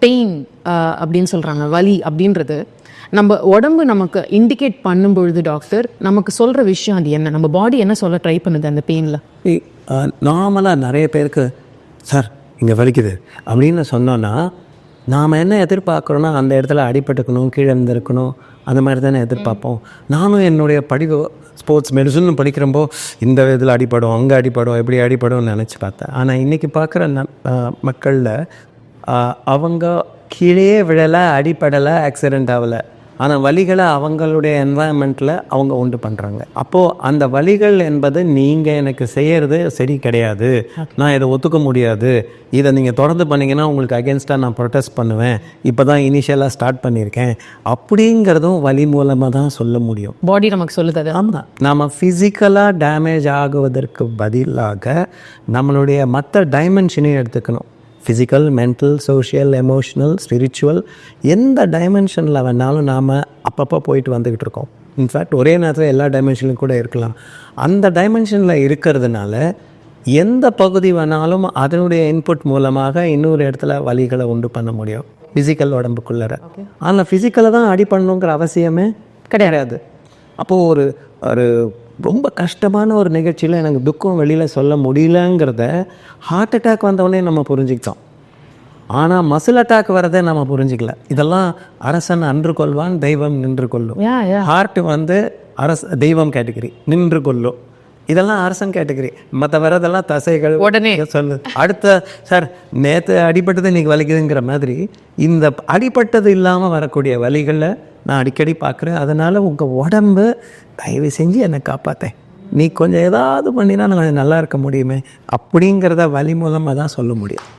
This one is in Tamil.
பெயின் அப்படின்னு சொல்கிறாங்க, வலி அப்படின்றது நம்ம உடம்பு நமக்கு இண்டிகேட் பண்ணும்பொழுது டாக்டர் நமக்கு சொல்கிற விஷயம் அது என்ன, நம்ம பாடி என்ன சொல்ல ட்ரை பண்ணுது அந்த பெயினில்? நார்மலாக நிறைய பேருக்கு சார் இங்கே வலிக்குது அப்படின்னு சொன்னோன்னா நாம் என்ன எதிர்பார்க்குறோன்னா அந்த இடத்துல அடிபட்டுக்கணும், கீழே இருந்திருக்கணும், அந்த மாதிரி தானே எதிர்பார்ப்போம். நானும் என்னுடைய படிப்பு ஸ்போர்ட்ஸ் மெடிசன் படிக்கிறப்போ இந்த இதில் அடிப்படும், அங்கே அடிப்படும், எப்படி அடிப்படும்னு நினச்சி பார்த்தேன். ஆனால் இன்றைக்கி பார்க்குற மக்களில் அவங்க கீழே விழலை, அடிப்படலை, ஆக்சிடெண்ட் ஆகலை, ஆனால் வலிகளை அவங்களுடைய என்வாயன்மெண்ட்டில் அவங்க உண்டு பண்ணுறாங்க. அப்போது அந்த வலிகள் என்பது நீங்கள் எனக்கு செய்கிறது சரி கிடையாது, நான் இதை ஒத்துக்க முடியாது, இதை நீங்கள் தொடர்ந்து பண்ணிங்கன்னா உங்களுக்கு அகேன்ஸ்டாக நான் ப்ரொட்டஸ்ட் பண்ணுவேன், இப்போ தான் இனிஷியலாக ஸ்டார்ட் பண்ணியிருக்கேன் அப்படிங்கிறதும் வலி மூலமாக தான் சொல்ல முடியும். பாடி நமக்கு சொல்லுது. ஆமாம், நாம் ஃபிசிக்கலாக டேமேஜ் ஆகுவதற்கு பதிலாக நம்மளுடைய மற்ற டைமென்ஷனையும் எடுத்துக்கணும். Physical, mental, social, emotional, spiritual, எந்த டைமென்ஷனில் வேணாலும் நாம் அப்பப்போ போயிட்டு வந்துக்கிட்டு இருக்கோம். இன்ஃபேக்ட் ஒரே நேரத்தில் எல்லா டைமென்ஷன்லையும் கூட இருக்கலாம். அந்த டைமென்ஷனில் இருக்கிறதுனால எந்த பகுதி வேணாலும் அதனுடைய இன்புட் மூலமாக இன்னொரு இடத்துல வலிகளை உண்டு பண்ண முடியும் ஃபிசிக்கல் உடம்புக்குள்ளே. ஆனால் ஃபிசிக்கலில் தான் அடி பண்ணணுங்கிற அவசியமே கிடையாது. அப்போது ஒரு ரொம்ப கஷ்டமான ஒரு நிகழ்ச்சியில் எனக்கு துக்கம் வெளியில் சொல்ல முடியலங்கிறத ஹார்ட் அட்டாக் வந்தவொடனே நம்ம புரிஞ்சுக்கிட்டோம். ஆனால் மசில் அட்டாக் வரதை நம்ம புரிஞ்சிக்கல. இதெல்லாம் அரசன் அன்று கொள்வான், தெய்வம் நின்று கொள்ளும். ஹார்ட் தெய்வம் கேட்டகரி, நின்று கொள்ளும். இதெல்லாம் அரசன் கேட்டகரி. மற்ற வரதெல்லாம் தசைகள் உடனே சொல்லு. அடுத்த சார் நேற்று அடிபட்டது இன்றைக்கி வலிக்குதுங்கிற மாதிரி இந்த அடிபட்டது இல்லாமல் வரக்கூடிய வலிகளை நான் அடிக்கடி பார்க்குறேன். அதனால் உங்கள் உடம்பு தயவு செஞ்சு என்னை காப்பாற்றேன், நீ கொஞ்சம் ஏதாவது பண்ணினா நான் நல்லா இருக்க முடியுமே அப்படிங்கிறத வலி மூலமாக தான் சொல்ல முடியும்.